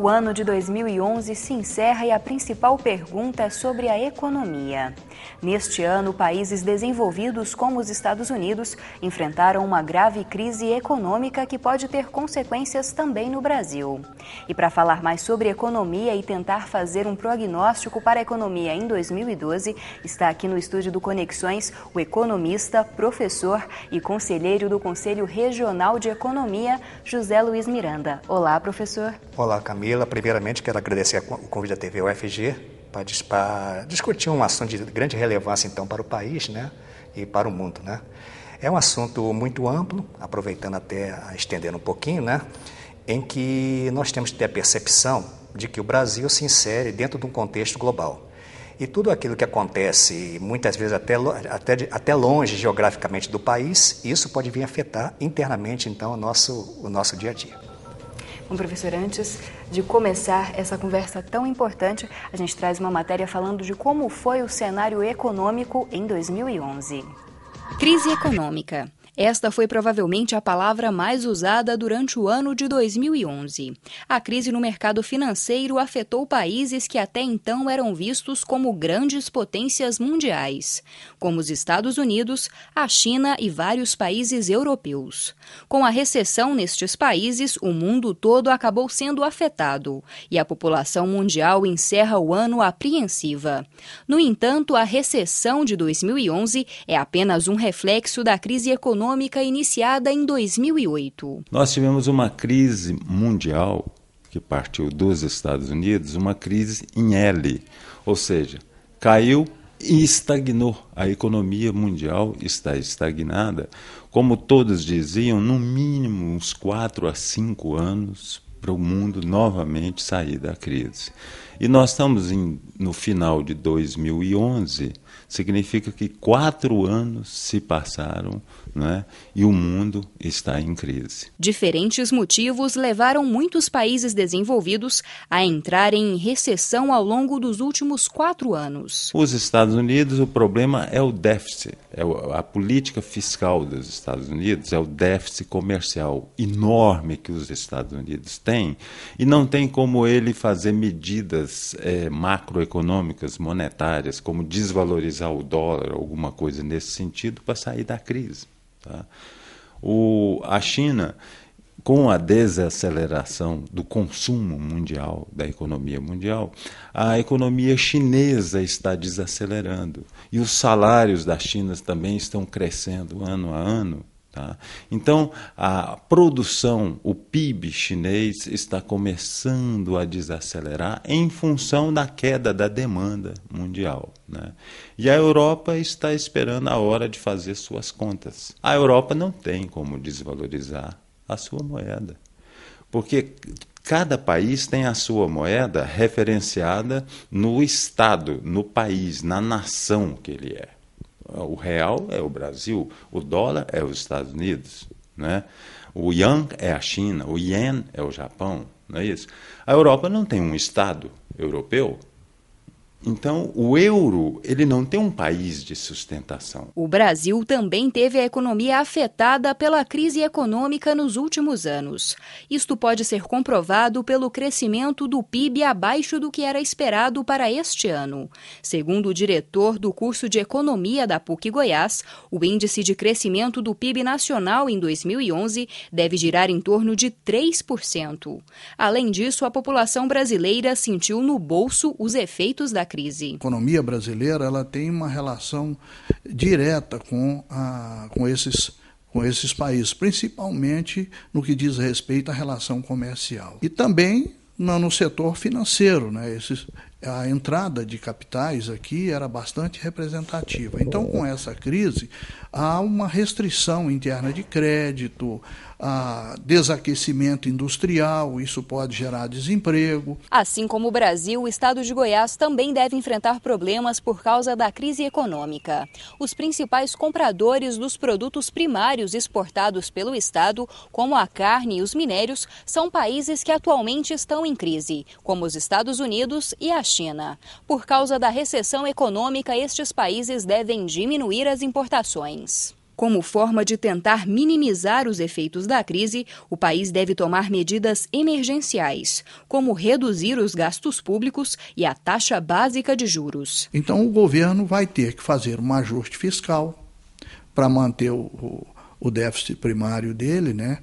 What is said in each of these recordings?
O ano de 2011 se encerra e a principal pergunta é sobre a economia. Neste ano, países desenvolvidos como os Estados Unidos enfrentaram uma grave crise econômica que pode ter consequências também no Brasil. E para falar mais sobre economia e tentar fazer um prognóstico para a economia em 2012, está aqui no estúdio do Conexões o economista, professor e conselheiro do Conselho Regional de Economia, José Luiz Miranda. Olá, professor. Olá, Camila. Primeiramente, quero agradecer o convite da TV UFG para discutir um assunto de grande relevância, então, para o país, né, e para o mundo, né. É um assunto muito amplo, aproveitando até a estender um pouquinho, né, em que nós temos que ter a percepção de que o Brasil se insere dentro de um contexto global. E tudo aquilo que acontece, muitas vezes até longe geograficamente do país, isso pode vir afetar internamente, então, o nosso dia a dia. Bom, professor, antes de começar essa conversa tão importante, a gente traz uma matéria falando de como foi o cenário econômico em 2011. Crise econômica. Esta foi provavelmente a palavra mais usada durante o ano de 2011. A crise no mercado financeiro afetou países que até então eram vistos como grandes potências mundiais, como os Estados Unidos, a China e vários países europeus. Com a recessão nestes países, o mundo todo acabou sendo afetado e a população mundial encerra o ano apreensiva. No entanto, a recessão de 2011 é apenas um reflexo da crise econômica iniciada em 2008. Nós tivemos uma crise mundial que partiu dos Estados Unidos, uma crise em L, ou seja, caiu e estagnou. A economia mundial está estagnada, como todos diziam, no mínimo uns 4 a 5 anos para o mundo novamente sair da crise. E nós estamos no final de 2011, significa que 4 anos se passaram, né, e o mundo está em crise. Diferentes motivos levaram muitos países desenvolvidos a entrarem em recessão ao longo dos últimos 4 anos. Os Estados Unidos, o problema é o déficit, a política fiscal dos Estados Unidos, é o déficit comercial enorme que os Estados Unidos têm, e não tem como ele fazer medidas macroeconômicas, monetárias, como desvalorizar o dólar, alguma coisa nesse sentido, para sair da crise. Tá? A China, com a desaceleração do consumo mundial, da economia mundial, a economia chinesa está desacelerando. E os salários da China também estão crescendo ano a ano. Tá? Então, a produção, o PIB chinês está começando a desacelerar em função da queda da demanda mundial, né? E a Europa está esperando a hora de fazer suas contas. A Europa não tem como desvalorizar a sua moeda, porque cada país tem a sua moeda referenciada no estado, no país, na nação que ele é. O real é o Brasil, o dólar é os Estados Unidos, né? O yuan é a China, o yen é o Japão, não é isso? A Europa não tem um Estado europeu. Então, o euro, ele não tem um país de sustentação. O Brasil também teve a economia afetada pela crise econômica nos últimos anos. Isto pode ser comprovado pelo crescimento do PIB abaixo do que era esperado para este ano. Segundo o diretor do curso de Economia da PUC-Goiás, o índice de crescimento do PIB nacional em 2011 deve girar em torno de 3%. Além disso, a população brasileira sentiu no bolso os efeitos da crise. A economia brasileira ela tem uma relação direta com esses países, principalmente no que diz respeito à relação comercial. E também no setor financeiro, né? A entrada de capitais aqui era bastante representativa. Então, com essa crise, há uma restrição interna de crédito, desaquecimento industrial, isso pode gerar desemprego. Assim como o Brasil, o estado de Goiás também deve enfrentar problemas por causa da crise econômica. Os principais compradores dos produtos primários exportados pelo estado, como a carne e os minérios, são países que atualmente estão em crise, como os Estados Unidos e a China. Por causa da recessão econômica, estes países devem diminuir as importações. Como forma de tentar minimizar os efeitos da crise, o país deve tomar medidas emergenciais, como reduzir os gastos públicos e a taxa básica de juros. Então o governo vai ter que fazer um ajuste fiscal para manter o déficit primário dele, né?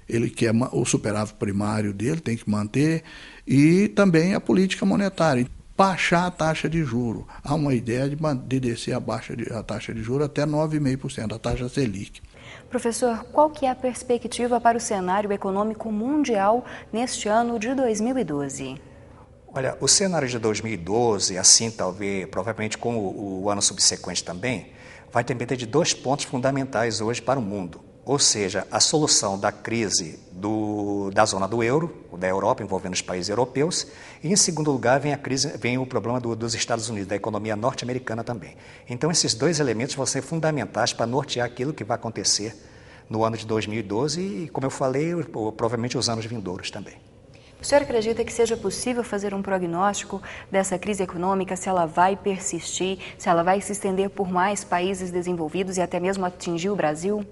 Ele quer o superávit primário dele, tem que manter, e também a política monetária, baixar a taxa de juros. Há uma ideia de descer a taxa de juros até 9,5%, a taxa Selic. Professor, qual que é a perspectiva para o cenário econômico mundial neste ano de 2012? Olha, o cenário de 2012, assim talvez, provavelmente com o ano subsequente também, vai depender de 2 pontos fundamentais hoje para o mundo. Ou seja, a solução da crise da zona do euro, da Europa, envolvendo os países europeus, e em segundo lugar vem o problema dos Estados Unidos, da economia norte-americana também. Então esses 2 elementos vão ser fundamentais para nortear aquilo que vai acontecer no ano de 2012 e, como eu falei, provavelmente os anos vindouros também. O senhor acredita que seja possível fazer um prognóstico dessa crise econômica, se ela vai persistir, se ela vai se estender por mais países desenvolvidos e até mesmo atingir o Brasil?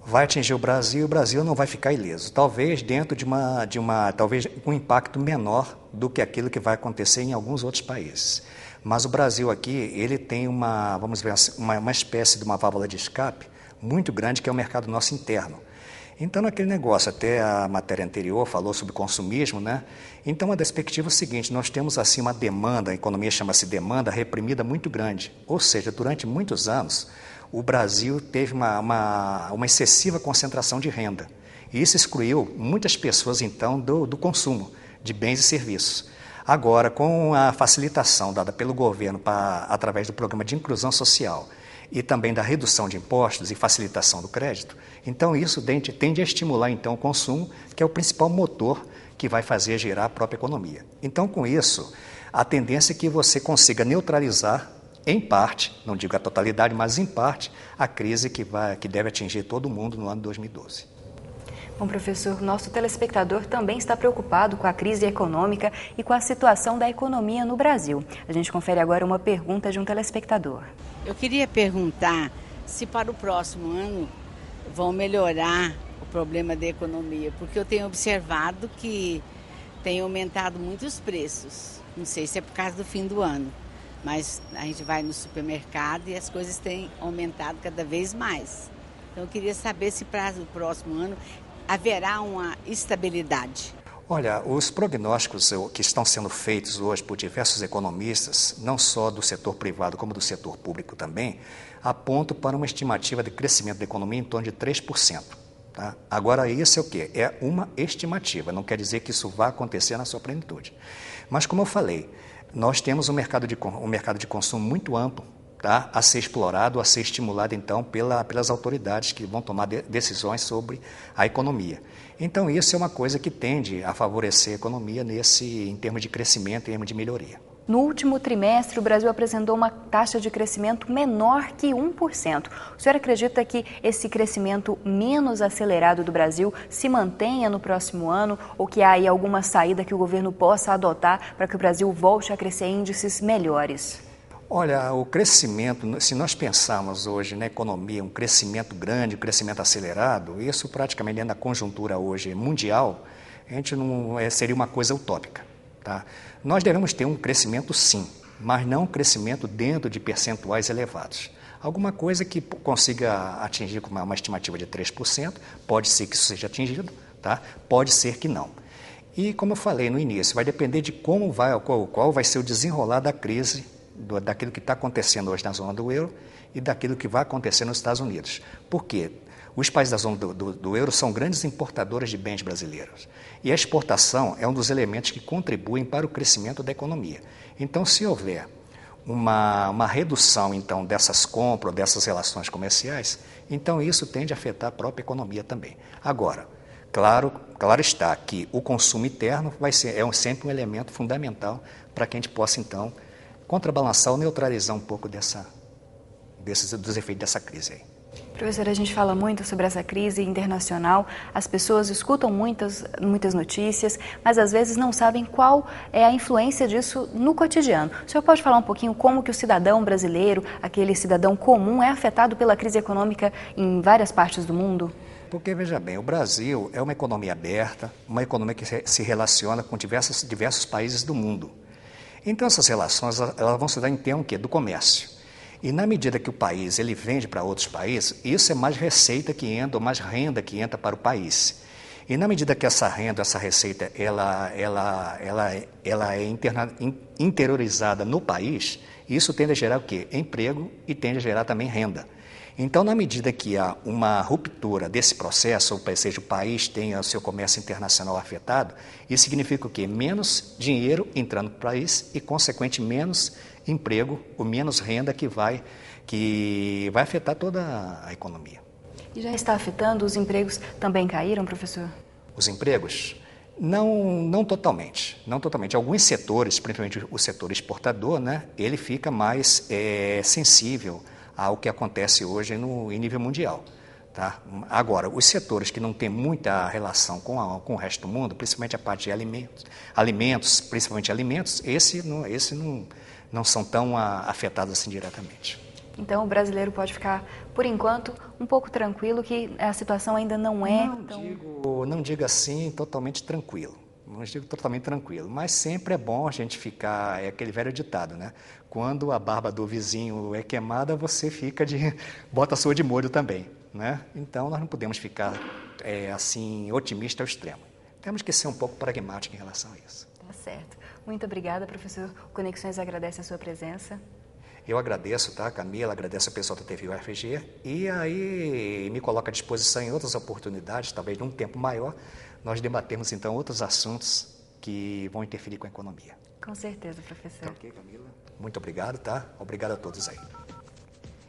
Vai atingir o Brasil e o Brasil não vai ficar ileso. Talvez dentro talvez um impacto menor do que aquilo que vai acontecer em alguns outros países. Mas o Brasil aqui, ele tem vamos ver, uma espécie de uma válvula de escape muito grande, que é o mercado nosso interno. Então, naquele negócio, até a matéria anterior falou sobre consumismo, né? Então, a perspectiva é o seguinte, nós temos assim uma demanda, a economia chama-se demanda reprimida muito grande. Ou seja, durante muitos anos, o Brasil teve uma excessiva concentração de renda. E isso excluiu muitas pessoas, então, do consumo de bens e serviços. Agora, com a facilitação dada pelo governo através do programa de inclusão social e também da redução de impostos e facilitação do crédito, então isso tende a estimular então o consumo, que é o principal motor que vai fazer girar a própria economia. Então, com isso, a tendência é que você consiga neutralizar, em parte, não digo a totalidade, mas em parte, a crise que deve atingir todo mundo no ano 2012. Bom, professor, nosso telespectador também está preocupado com a crise econômica e com a situação da economia no Brasil. A gente confere agora uma pergunta de um telespectador. Eu queria perguntar se para o próximo ano vão melhorar o problema da economia, porque eu tenho observado que tem aumentado muito os preços. Não sei se é por causa do fim do ano, mas a gente vai no supermercado e as coisas têm aumentado cada vez mais. Então eu queria saber se para o próximo ano haverá uma estabilidade. Olha, os prognósticos que estão sendo feitos hoje por diversos economistas, não só do setor privado como do setor público também, apontam para uma estimativa de crescimento da economia em torno de 3%. Tá? Agora, isso é o quê? É uma estimativa, não quer dizer que isso vá acontecer na sua plenitude. Mas, como eu falei, nós temos um mercado de consumo muito amplo, tá? A ser explorado, a ser estimulado, então, pelas autoridades que vão tomar decisões sobre a economia. Então, isso é uma coisa que tende a favorecer a economia em termos de crescimento, em termos de melhoria. No último trimestre, o Brasil apresentou uma taxa de crescimento menor que 1%. O senhor acredita que esse crescimento menos acelerado do Brasil se mantenha no próximo ano ou que há aí alguma saída que o governo possa adotar para que o Brasil volte a crescer em índices melhores? Olha, o crescimento, se nós pensarmos hoje na economia, um crescimento grande, um crescimento acelerado, isso praticamente dentro da conjuntura hoje mundial, a gente seria uma coisa utópica. Tá? Nós devemos ter um crescimento sim, mas não um crescimento dentro de percentuais elevados. Alguma coisa que consiga atingir com uma estimativa de 3%, pode ser que isso seja atingido, tá? Pode ser que não. E como eu falei no início, vai depender de qual vai ser o desenrolar da crise, daquilo que está acontecendo hoje na zona do euro e daquilo que vai acontecer nos Estados Unidos. Por quê? Os países da zona do euro são grandes importadores de bens brasileiros. E a exportação é um dos elementos que contribuem para o crescimento da economia. Então, se houver uma redução então, dessas compras, dessas relações comerciais, então isso tende a afetar a própria economia também. Agora, claro está que o consumo interno é sempre um elemento fundamental para que a gente possa, então, contrabalançar ou neutralizar um pouco dos efeitos dessa crise aí. Professora, a gente fala muito sobre essa crise internacional, as pessoas escutam muitas notícias, mas às vezes não sabem qual é a influência disso no cotidiano. O senhor pode falar um pouquinho como que o cidadão brasileiro, aquele cidadão comum, é afetado pela crise econômica em várias partes do mundo? Porque, veja bem, o Brasil é uma economia aberta, uma economia que se relaciona com diversos países do mundo. Então, essas relações elas vão se dar em termos do comércio. E na medida que o país ele vende para outros países, isso é mais receita que entra, ou mais renda que entra para o país. E na medida que essa renda, essa receita, ela é interiorizada no país, isso tende a gerar o quê? Emprego e tende a gerar também renda. Então, na medida que há uma ruptura desse processo, ou seja, o país tenha o seu comércio internacional afetado, isso significa o quê? Menos dinheiro entrando para o país e, consequentemente, menos emprego ou menos renda que vai afetar toda a economia. E já está afetando? Os empregos também caíram, professor? Os empregos? Não totalmente. Não totalmente. Alguns setores, principalmente o setor exportador, né, ele fica mais sensível ao que acontece hoje em nível mundial. Tá? Agora, os setores que não têm muita relação com o resto do mundo, principalmente a parte de alimentos, principalmente alimentos, esse não são tão afetados assim diretamente. Então, o brasileiro pode ficar, por enquanto, um pouco tranquilo, que a situação ainda não é Não digo assim totalmente tranquilo. Não digo totalmente tranquilo, mas sempre é bom a gente ficar, é aquele velho ditado, né? Quando a barba do vizinho é queimada, você bota a sua de molho também, né? Então, nós não podemos ficar assim, otimista ao extremo. Temos que ser um pouco pragmáticos em relação a isso. Tá certo. Muito obrigada, professor. O Conexões agradece a sua presença. Eu agradeço, tá, Camila? Agradeço ao pessoal da TV UFG e aí me coloco à disposição em outras oportunidades, talvez num tempo maior, nós debatemos então outros assuntos que vão interferir com a economia. Com certeza, professor. Tá ok, Camila? Muito obrigado, tá? Obrigado a todos aí.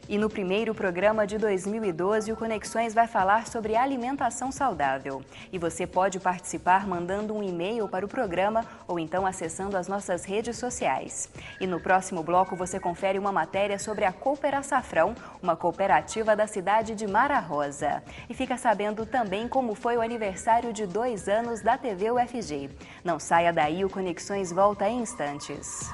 E no primeiro programa de 2012, o Conexões vai falar sobre alimentação saudável. E você pode participar mandando um e-mail para o programa ou então acessando as nossas redes sociais. E no próximo bloco você confere uma matéria sobre a Cooperaçafrão, uma cooperativa da cidade de Mara Rosa. E fica sabendo também como foi o aniversário de 2 anos da TV UFG. Não saia daí, o Conexões volta em instantes.